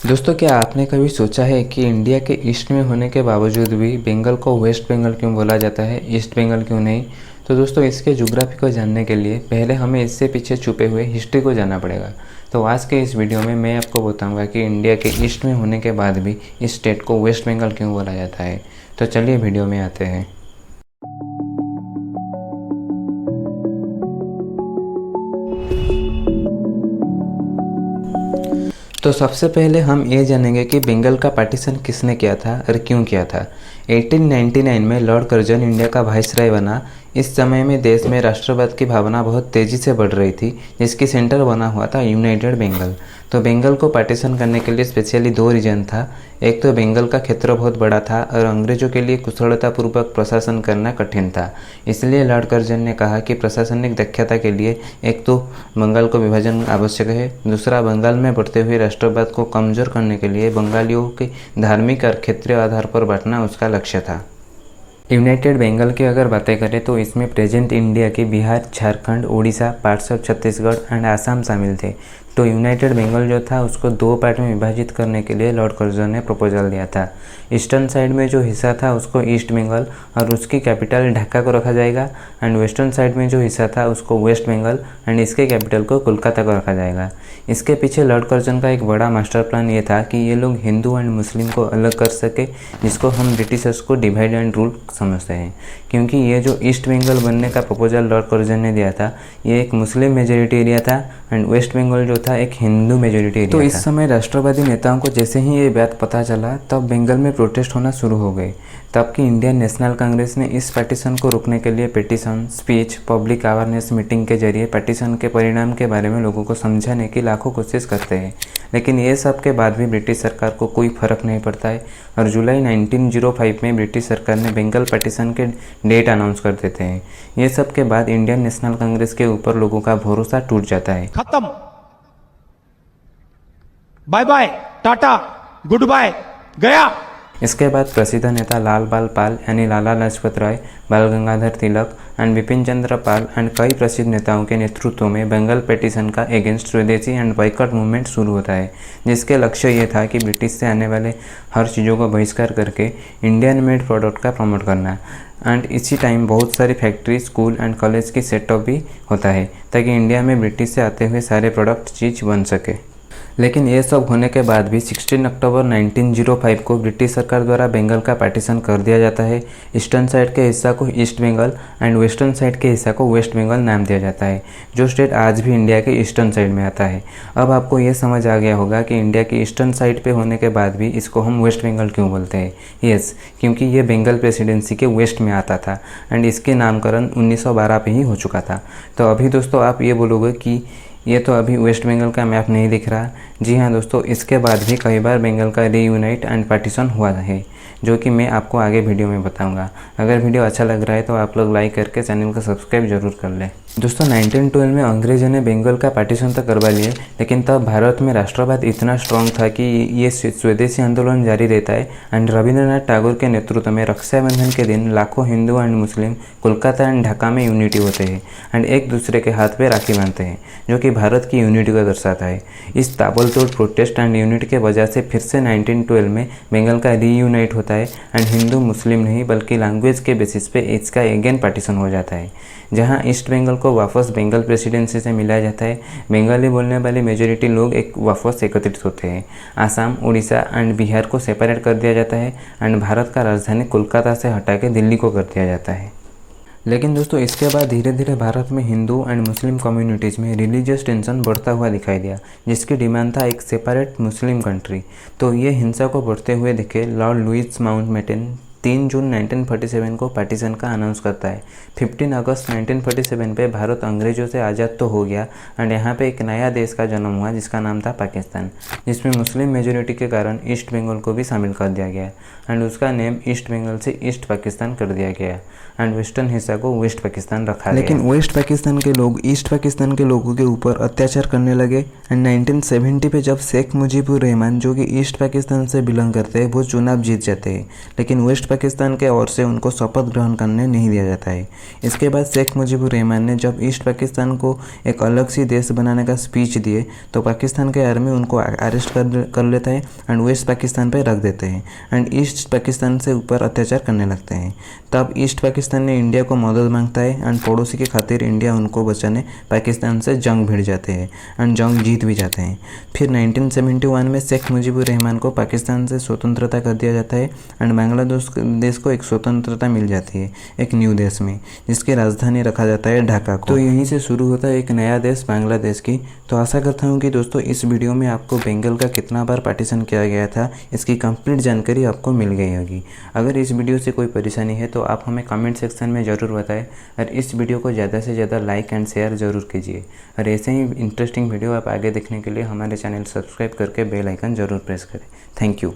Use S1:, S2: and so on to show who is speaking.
S1: दोस्तों, क्या आपने कभी सोचा है कि इंडिया के ईस्ट में होने के बावजूद भी बंगाल को वेस्ट बंगाल क्यों बोला जाता है, ईस्ट बंगाल क्यों नहीं? तो दोस्तों, इसके ज्योग्राफी को जानने के लिए पहले हमें इससे पीछे छुपे हुए हिस्ट्री को जानना पड़ेगा। तो आज के इस वीडियो में मैं आपको बताऊंगा कि इंडिया के ईस्ट में होने के बाद भी इस स्टेट को वेस्ट बंगाल क्यों बोला जाता है। तो चलिए वीडियो में आते हैं। तो सबसे पहले हम ये जानेंगे कि बंगाल का पार्टीशन किसने किया था और क्यों किया था। 1899 में लॉर्ड कर्जन इंडिया का वाइसराय बना। इस समय में देश में राष्ट्रवाद की भावना बहुत तेज़ी से बढ़ रही थी, जिसकी सेंटर बना हुआ था यूनाइटेड बंगाल। तो बंगाल को पार्टीशन करने के लिए स्पेशली दो रीजन था। एक तो बंगाल का क्षेत्र बहुत बड़ा था और अंग्रेजों के लिए कुशलतापूर्वक प्रशासन करना कठिन था। इसलिए लॉर्ड कर्जन ने कहा कि प्रशासनिक दक्षता के लिए एक तो बंगाल को विभाजन आवश्यक है, दूसरा बंगाल में बढ़ते हुए राष्ट्रवाद को कमजोर करने के लिए बंगालियों के धार्मिक और क्षेत्रीय आधार पर बांटना उसका लक्ष्य था। यूनाइटेड बंगाल की अगर बातें करें तो इसमें प्रेजेंट इंडिया के Bihar, Jharkhand, Orissa, parts of Chhattisgarh and Assam शामिल थे। तो यूनाइटेड बंगाल जो था उसको दो पार्ट में विभाजित करने के लिए लॉर्ड कर्जन ने प्रपोजल दिया था। ईस्टर्न साइड में जो हिस्सा था उसको ईस्ट बंगाल और उसकी कैपिटल ढाका को रखा जाएगा, एंड वेस्टर्न साइड में जो हिस्सा था उसको वेस्ट बंगाल एंड इसके कैपिटल को कोलकाता को रखा जाएगा। इसके पीछे लॉर्ड कर्जन का एक बड़ा मास्टर प्लान ये था कि ये लोग हिंदू एंड मुस्लिम को अलग कर सके, जिसको हम ब्रिटिशर्स को डिवाइड एंड रूल समझते हैं। क्योंकि ये जो ईस्ट बंगाल बनने का प्रपोजल लॉर्ड कर्जन ने दिया था, ये एक मुस्लिम मेजोरिटी एरिया था एंड वेस्ट बंगाल जो था एक हिंदू मेजोरिटी एरिया था। तो इस समय राष्ट्रवादी नेताओं को जैसे ही ये बात पता चला तब बंगाल में प्रोटेस्ट होना शुरू हो गए। तब की इंडियन नेशनल कांग्रेस ने इस पार्टीशन को रोकने के लिए petition, speech, public awareness meeting के जरिए पार्टीशन के परिणाम के बारे में लोगों को समझाने की लाखों कोशिश करते हैं। लेकिन ये सब के बाद भी ब्रिटिश सरकार को कोई फर्क नहीं पड़ता है और जुलाई 1905 में ब्रिटिश सरकार ने बंगाल पार्टीशन के डेट अनाउंस कर देते हैं। ये सब के बाद इंडियन नेशनल कांग्रेस के ऊपर लोगों का भरोसा टूट जाता है।
S2: खत्म, bye bye, tata, goodbye, गया।
S1: इसके बाद प्रसिद्ध नेता लाल बाल पाल यानी लाला लाजपत राय, बाल गंगाधर तिलक एंड बिपिन चंद्र पाल एंड कई प्रसिद्ध नेताओं के नेतृत्व में बंगाल पेटिशन का against Swadeshi and boycott movement शुरू होता है, जिसके लक्ष्य ये था कि ब्रिटिश से आने वाले हर चीज़ों को बहिष्कार करके इंडियन मेड प्रोडक्ट का प्रमोट करना। एंड इसी टाइम बहुत सारी फैक्ट्री, स्कूल एंड कॉलेज की सेटअप भी होता है ताकि इंडिया में ब्रिटिश से आते हुए सारे प्रोडक्ट चीज़ बन सके। लेकिन ये सब होने के बाद भी 16 अक्टूबर 1905 को ब्रिटिश सरकार द्वारा बंगाल का पार्टीशन कर दिया जाता है। ईस्टर्न साइड के हिस्सा को East Bengal and western side के हिस्सा को वेस्ट बंगाल नाम दिया जाता है, जो स्टेट आज भी इंडिया के ईस्टर्न साइड में आता है। अब आपको ये समझ आ गया होगा कि इंडिया के ईस्टर्न साइड पे होने के बाद भी इसको हम वेस्ट बंगाल क्यों बोलते हैं। यस, क्योंकि ये बंगाल प्रेसिडेंसी के वेस्ट में आता था एंड इसके नामकरण 1912 पे ही हो चुका था। तो अभी दोस्तों आप ये बोलोगे कि ये तो अभी वेस्ट बंगाल का मैप नहीं दिख रहा। जी हाँ दोस्तों, इसके बाद भी कई बार बंगाल का रीयूनाइट एंड पार्टीशन हुआ है, जो कि मैं आपको आगे वीडियो में बताऊंगा। अगर वीडियो अच्छा लग रहा है तो आप लोग लाइक करके चैनल को सब्सक्राइब जरूर कर लें। दोस्तों, 1912 में अंग्रेजों ने बंगाल का पार्टीशन तो करवा लिए, लेकिन तब भारत में राष्ट्रवाद इतना स्ट्रांग था कि ये स्वदेशी आंदोलन जारी रहता है। एंड रविंद्रनाथ टैगोर के नेतृत्व में रक्षाबंधन के दिन लाखों Hindu and Muslim Kolkata and Dhaka में यूनिटी होते हैं एंड एक दूसरे के हाथ पे राखी बांधते हैं, जो कि भारत की यूनिटी को दर्शाता है। इस ताबड़तोड़ प्रोटेस्ट एंड यूनिटी के वजह से फिर से 1912 में बंगाल का रीयूनाइट होता है एंड हिंदू मुस्लिम नहीं बल्कि लैंग्वेज के बेसिस पे इसका अगेन पार्टीशन हो जाता है, जहां ईस्ट बंगाल को वापस बंगाल प्रेसिडेंसी से मिलाया जाता है। बंगाली बोलने वाले मेजोरिटी लोग एक वापस एकत्रित होते हैं। आसाम, उड़ीसा एंड बिहार को सेपरेट कर दिया जाता है एंड भारत का राजधानी कोलकाता से हटा के दिल्ली को कर दिया जाता है। लेकिन दोस्तों, इसके बाद धीरे धीरे भारत में हिंदू एंड मुस्लिम कम्युनिटीज़ में रिलीजियस टेंशन बढ़ता हुआ दिखाई दिया, जिसकी डिमांड था एक सेपरेट मुस्लिम कंट्री। तो ये हिंसा को बढ़ते हुए देखे लॉर्ड लुईस माउंटबेटन 3 जून 1947 को पार्टीशन का अनाउंस करता है। 15 अगस्त 1947 पे भारत अंग्रेजों से आज़ाद तो हो गया एंड यहाँ पे एक नया देश का जन्म हुआ जिसका नाम था पाकिस्तान, जिसमें मुस्लिम मेजोरिटी के कारण ईस्ट बंगाल को भी शामिल कर दिया गया एंड उसका नेम ईस्ट बंगाल से ईस्ट पाकिस्तान कर दिया गया एंड वेस्टर्न हिस्सा को वेस्ट पाकिस्तान रखा गया। लेकिन वेस्ट पाकिस्तान के लोग ईस्ट पाकिस्तान के लोगों के ऊपर अत्याचार करने लगे एंड 1970 पे जब शेख मुजीबुर रहमान, जो कि ईस्ट पाकिस्तान से बिलोंग करते हैं, वो चुनाव जीत जाते हैं, लेकिन वेस्ट पाकिस्तान के ओर से उनको शपथ ग्रहण करने नहीं दिया जाता है। इसके बाद शेख मुजीबुर रहमान ने जब ईस्ट पाकिस्तान को एक अलग सी देश बनाने का स्पीच दिए तो पाकिस्तान के आर्मी उनको अरेस्ट कर लेता है एंड वेस्ट पाकिस्तान पर रख देते हैं एंड ईस्ट पाकिस्तान से ऊपर अत्याचार करने लगते हैं। तब ईस्ट पाकिस्तान ने इंडिया को मदद मांगता है एंड पड़ोसी के खातिर इंडिया उनको बचाने पाकिस्तान से जंग भिड़ जाते हैं एंड जंग जीत भी जाते हैं। फिर 1971 में शेख मुजीबुर रहमान को पाकिस्तान से स्वतंत्रता कर दिया जाता है एंड बांग्लादेश को एक स्वतंत्रता मिल जाती है एक न्यू देश में, जिसकी राजधानी रखा जाता है ढाका को। तो यहीं से शुरू होता है एक नया देश बांग्लादेश की। तो आशा करता हूँ कि दोस्तों इस वीडियो में आपको बंगाल का कितना बार पार्टीशन किया गया था इसकी कंप्लीट जानकारी आपको मिल गई होगी। अगर इस वीडियो से कोई परेशानी है तो आप हमें कमेंट सेक्शन में ज़रूर बताएं और इस वीडियो को ज़्यादा से ज़्यादा लाइक एंड शेयर ज़रूर कीजिए। और ऐसे ही इंटरेस्टिंग वीडियो आप आगे देखने के लिए हमारे चैनल सब्सक्राइब करके बेल आइकन ज़रूर प्रेस करें। Thank you.